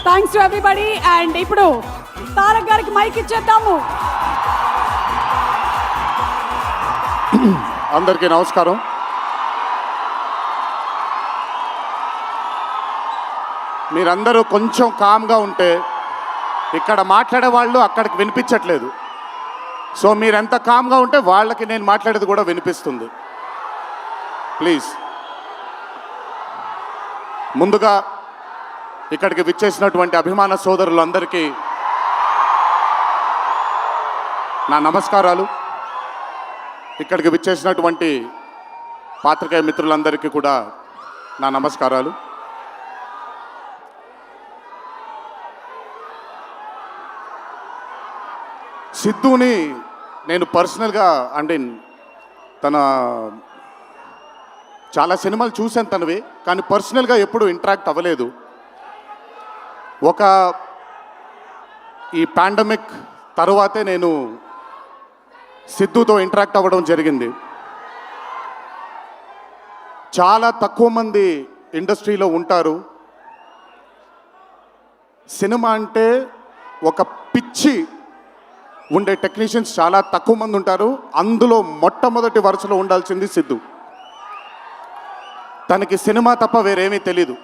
Thanks to everybody. And ఇప్పుడు తారక్ గారికి mic ఇచ్చేద్దాము. అందరికీ నమస్కారం. మీరందరూ కొంచెం కామ్గా ఉంటే ఇక్కడ మాట్లాడే వాళ్ళు అక్కడికి వినిపించట్లేదు. సో మీరెంత కామ్గా ఉంటే వాళ్ళకి నేను మాట్లాడేది కూడా వినిపిస్తుంది. ప్లీజ్. ముందుగా ఇక్కడికి విచ్చేసినటువంటి అభిమాన సోదరులందరికీ నా నమస్కారాలు. ఇక్కడికి విచ్చేసినటువంటి పాత్రికేయ మిత్రులందరికీ కూడా నా నమస్కారాలు. సిద్ధుని నేను పర్సనల్గా అంటే తన చాలా సినిమాలు చూశాను తనవి, కానీ పర్సనల్గా ఎప్పుడు ఇంటరాక్ట్ అవ్వలేదు. ఈ పాండమిక్ తరువాతే నేను సిద్ధుతో ఇంటరాక్ట్ అవ్వడం జరిగింది. చాలా తక్కువ మంది ఇండస్ట్రీలో ఉంటారు. సినిమా అంటే ఒక పిచ్చి ఉండే టెక్నీషియన్స్ చాలా తక్కువ మంది ఉంటారు. అందులో మొట్టమొదటి వరుసలో ఉండాల్సింది సిద్ధు. తనకి సినిమా తప్ప వేరేమీ తెలీదు.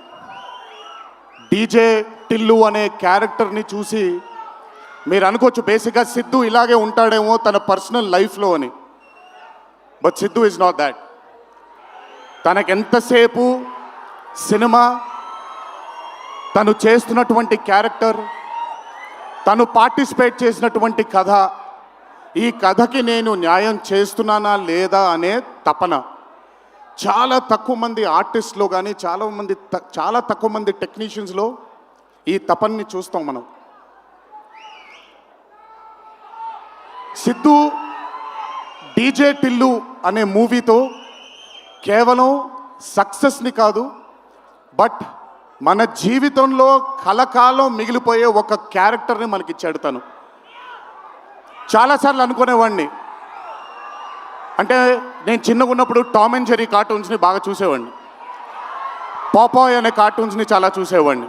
డీజే టిల్లు అనే క్యారెక్టర్ని చూసి మీరు అనుకోవచ్చు బేసిక్గా సిద్ధు ఇలాగే ఉంటాడేమో తన పర్సనల్ లైఫ్లో అని. But Siddhu is not that. తనకెంతసేపు సినిమా, తను చేస్తున్నటువంటి క్యారెక్టర్, తను పార్టిసిపేట్ చేసినటువంటి కథ, ఈ కథకి నేను న్యాయం చేస్తున్నానా లేదా అనే తపన. చాలా తక్కువ మంది ఆర్టిస్ట్లో కానీ చాలా తక్కువ మంది టెక్నీషియన్స్లో ఈ తపన్ని చూస్తాం మనం. సిద్ధు డీజే టిల్లు అనే మూవీతో కేవలం సక్సెస్ని కాదు, బట్ మన జీవితంలో కలకాలం మిగిలిపోయే ఒక క్యారెక్టర్ని మనకిచ్చాడు తను. చాలాసార్లు అనుకునేవాడిని, అంటే నేను చిన్నగా ఉన్నప్పుడు టామ్ అండ్ జెర్రీ కార్టూన్స్ని బాగా చూసేవాడిని, పాపాయ్ అనే కార్టూన్స్ని చాలా చూసేవాడిని,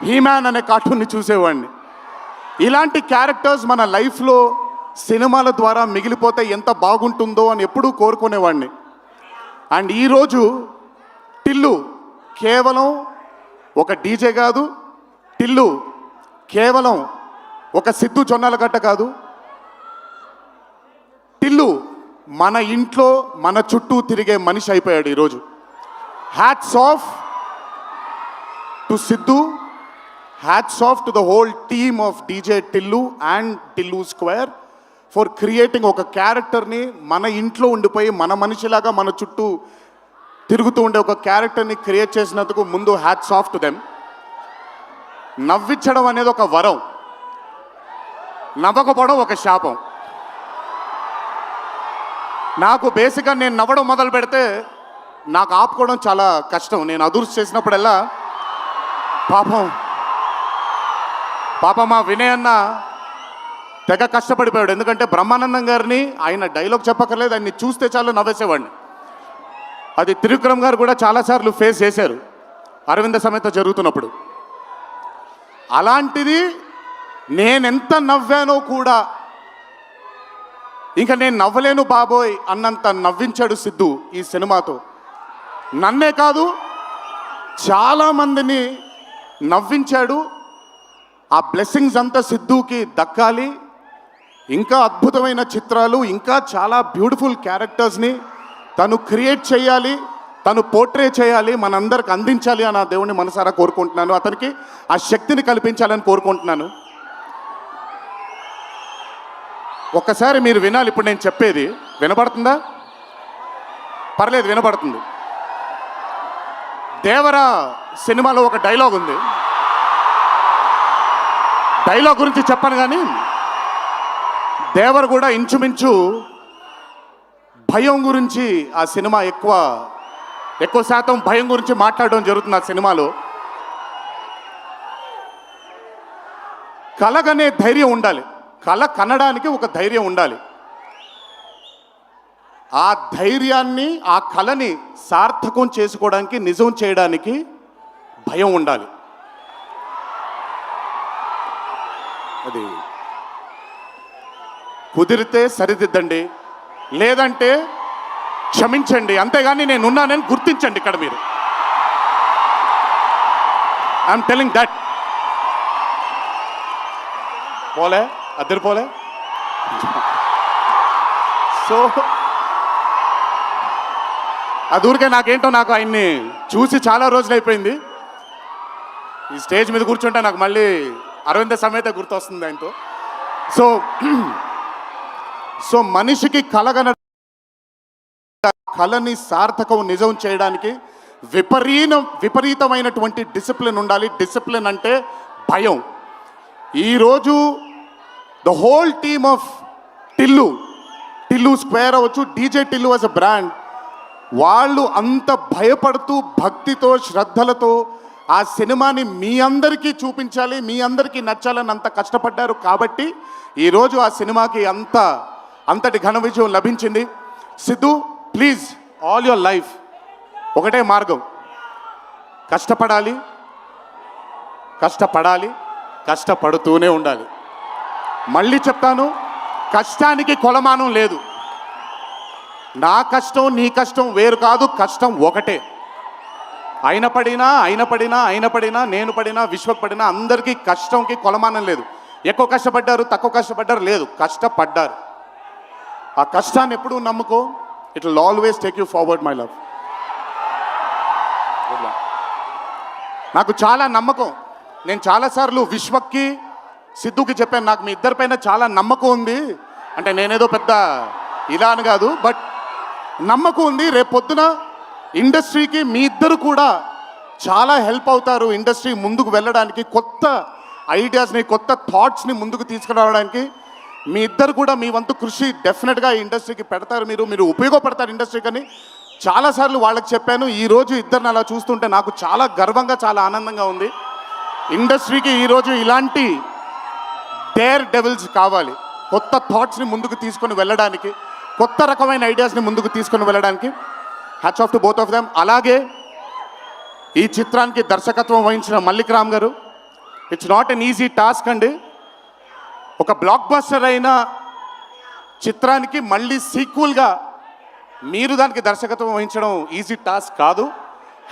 హీమ్యాన్ అనే కార్టూన్ని చూసేవాడిని. ఇలాంటి క్యారెక్టర్స్ మన లైఫ్లో సినిమాల ద్వారా మిగిలిపోతే ఎంత బాగుంటుందో అని ఎప్పుడూ కోరుకునేవాడిని. అండ్ ఈరోజు టిల్లు కేవలం ఒక డీజే కాదు, టిల్లు కేవలం ఒక సిద్ధు జొన్నలగడ్డ కాదు, టిల్లు మన ఇంట్లో మన చుట్టూ తిరిగే మనిషి అయిపోయాడు ఈరోజు. Hats off to Siddhu, hats off to the whole team of DJ Tillu and Tillu square for creating ఒక క్యారెక్టర్ని మన ఇంట్లో ఉండిపోయి మన మనిషిలాగా మన చుట్టూ తిరుగుతూ ఉండే ఒక క్యారెక్టర్ని క్రియేట్ చేసినందుకు ముందు హ్యాట్స్ ఆఫ్ టు దెమ్. నవ్వించడం అనేది ఒక వరం, నవ్వకపోవడం ఒక శాపం. నాకు బేసిక్గా నేను నవ్వడం మొదలు పెడితే నాకు ఆపుకోవడం చాలా కష్టం. నేను అదుర్స్ చేసినప్పుడల్లా పాపం మా వినయ్ అన్న తెగ కష్టపడిపోయాడు. ఎందుకంటే బ్రహ్మానందం గారిని ఆయన డైలాగ్ చెప్పక్కర్లేదు, ఆయన్ని చూస్తే చాలు నవ్వేసేవాడిని. అది త్రివిక్రమ్ గారు కూడా చాలాసార్లు ఫేస్ చేశారు అరవింద సమేత జరుగుతున్నప్పుడు. అలాంటిది నేనెంత నవ్వానో కూడా ఇంకా నేను నవ్వలేను బాబోయ్ అన్నంత నవ్వించాడు సిద్ధు ఈ సినిమాతో. నన్నే కాదు చాలామందిని నవ్వించాడు. ఆ బ్లెస్సింగ్స్ అంతా సిద్ధుకి దక్కాలి. ఇంకా అద్భుతమైన చిత్రాలు, ఇంకా చాలా బ్యూటిఫుల్ క్యారెక్టర్స్ని తను క్రియేట్ చేయాలి, తను పోర్ట్రే చేయాలి, మనందరికి అందించాలి అని ఆ దేవుణ్ణి మనసారా కోరుకుంటున్నాను. అతనికి ఆ శక్తిని కల్పించాలని కోరుకుంటున్నాను. ఒక్కసారి మీరు వినాలి ఇప్పుడు నేను చెప్పేది. వినపడుతుందా? పర్లేదు, వినపడుతుంది. దేవరా సినిమాలో ఒక డైలాగ్ ఉంది. డైలాగ్ గురించి చెప్పను కానీ దేవర్ కూడా ఇంచుమించు భయం గురించి ఆ సినిమా ఎక్కువ శాతం భయం గురించి మాట్లాడడం జరుగుతుంది ఆ సినిమాలో. కలగనే ధైర్యం ఉండాలి, కళ కనడానికి ఒక ధైర్యం ఉండాలి. ఆ ధైర్యాన్ని, ఆ కళని సార్థకం చేసుకోవడానికి, నిజం చేయడానికి భయం ఉండాలి. అది కుదిరితే సరిదిద్దండి, లేదంటే క్షమించండి, అంతేగాని నేనున్నానని గుర్తించండి ఇక్కడ మీరు. I'm telling that. పోలే అద్దరు పోలే. సో అది ఊరికే నాకేంటో, నాకు ఆయన్ని చూసి చాలా రోజులు అయిపోయింది. ఈ స్టేజ్ మీద కూర్చుంటే నాకు మళ్ళీ అరవింద సమేత గుర్తొస్తుంది ఆయనతో. సో సో మనిషికి కళని సార్థకం నిజం చేయడానికి విపరీతమైనటువంటి డిసిప్లిన్ ఉండాలి. డిసిప్లిన్ అంటే భయం. ఈరోజు the whole team of Tillu square అవ్వచ్చు, DJ Tillu as a brand, వాళ్ళు అంత భయపడుతూ భక్తితో శ్రద్ధలతో ఆ సినిమాని మీ అందరికీ చూపించాలి, మీ అందరికీ నచ్చాలని అంత కష్టపడ్డారు. కాబట్టి ఈరోజు ఆ సినిమాకి అంతటి ఘన విజయం లభించింది. Siddhu, please, all your life ఒకటే మార్గం, కష్టపడాలి, కష్టపడుతూనే ఉండాలి. మళ్ళీ చెప్తాను, కష్టానికి కొలమానం లేదు. నా కష్టం నీ కష్టం వేరు కాదు, కష్టం ఒకటే. ఆయన పడినా నేను పడినా విశ్వక్ పడినా అందరికీ కష్టంకి కొలమానం లేదు. ఎక్కువ కష్టపడ్డారు, తక్కువ కష్టపడ్డారు లేదు, కష్టపడ్డారు. ఆ కష్టాన్ని ఎప్పుడూ నమ్ముకో. It will always take you forward my love. నాకు చాలా నమ్మకం. నేను చాలాసార్లు విశ్వక్కి సిద్ధుకి చెప్పాను, నాకు మీ ఇద్దరిపైన చాలా నమ్మకం ఉంది. అంటే నేనేదో పెద్ద ఇలా అని కాదు, బట్ నమ్మకం ఉంది. రేపు పొద్దున ఇండస్ట్రీకి మీ ఇద్దరు కూడా చాలా హెల్ప్ అవుతారు. ఇండస్ట్రీ ముందుకు వెళ్ళడానికి, కొత్త ఐడియాస్ని, కొత్త థాట్స్ని ముందుకు తీసుకురావడానికి మీ ఇద్దరు కూడా మీ వంతు కృషి డెఫినెట్గా ఈ ఇండస్ట్రీకి పెడతారు. మీరు ఉపయోగపడతారు ఇండస్ట్రీకి అని చాలాసార్లు వాళ్ళకి చెప్పాను. ఈరోజు ఇద్దరిని అలా చూస్తుంటే నాకు చాలా గర్వంగా, చాలా ఆనందంగా ఉంది. ఇండస్ట్రీకి ఈరోజు ఇలాంటి డేర్ డెవిల్స్ కావాలి, కొత్త థాట్స్ని ముందుకు తీసుకొని వెళ్ళడానికి, కొత్త రకమైన ఐడియాస్ని ముందుకు తీసుకొని వెళ్ళడానికి. Hats off to both of them. అలాగే ఈ చిత్రానికి దర్శకత్వం వహించిన మల్లిక్ రామ్ గారు, it's not an easy task అండి. ఒక బ్లాక్ బస్టర్ అయిన చిత్రానికి మళ్ళీ సీక్వెల్గా మీరు దానికి దర్శకత్వం వహించడం ఈజీ టాస్క్ కాదు.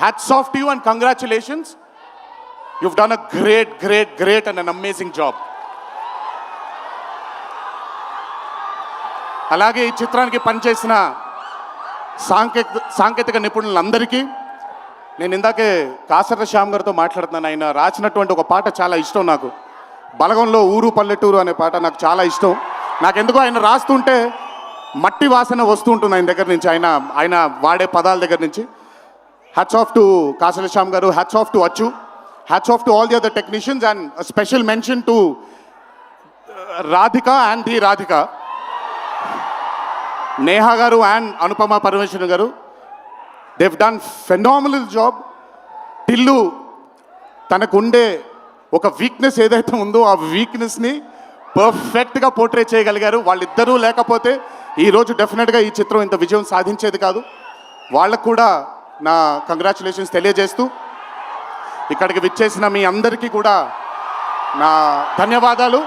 Hats off to you and congratulations. You've done a great and an amazing job. అలాగే ఈ చిత్రానికి పనిచేసిన సాంకేతిక నిపుణులందరికీ, నేను ఇందాకే కాసర్ల శ్యామ్ గారితో మాట్లాడుతున్నాను. ఆయన రాసినటువంటి ఒక పాట చాలా ఇష్టం నాకు, బలగంలో ఊరు పల్లెటూరు అనే పాట నాకు చాలా ఇష్టం. నాకెందుకో ఆయన రాస్తుంటే మట్టి వాసన వస్తూ ఉంటుంది ఆయన దగ్గర నుంచి, ఆయన వాడే పదాల దగ్గర నుంచి. Hats off to Kasarla Shyam garu, hats off to Achchu, hats off to all the other technicians, and special mention to Radhika and the Radhika, Neha garu and Anupama Parameswaran garu. They've done phenomenal job. Tillu తనకుండే ఒక వీక్నెస్ ఏదైతే ఉందో ఆ వీక్నెస్ని పర్ఫెక్ట్గా పోర్ట్రే చేయగలిగారు. వాళ్ళిద్దరూ లేకపోతే ఈరోజు డెఫినెట్గా ఈ చిత్రం ఇంత విజయం సాధించేది కాదు. వాళ్ళకు కూడా నా కంగ్రాచులేషన్స్ తెలియజేస్తూ, ఇక్కడికి విచ్చేసిన మీ అందరికీ కూడా నా ధన్యవాదాలు.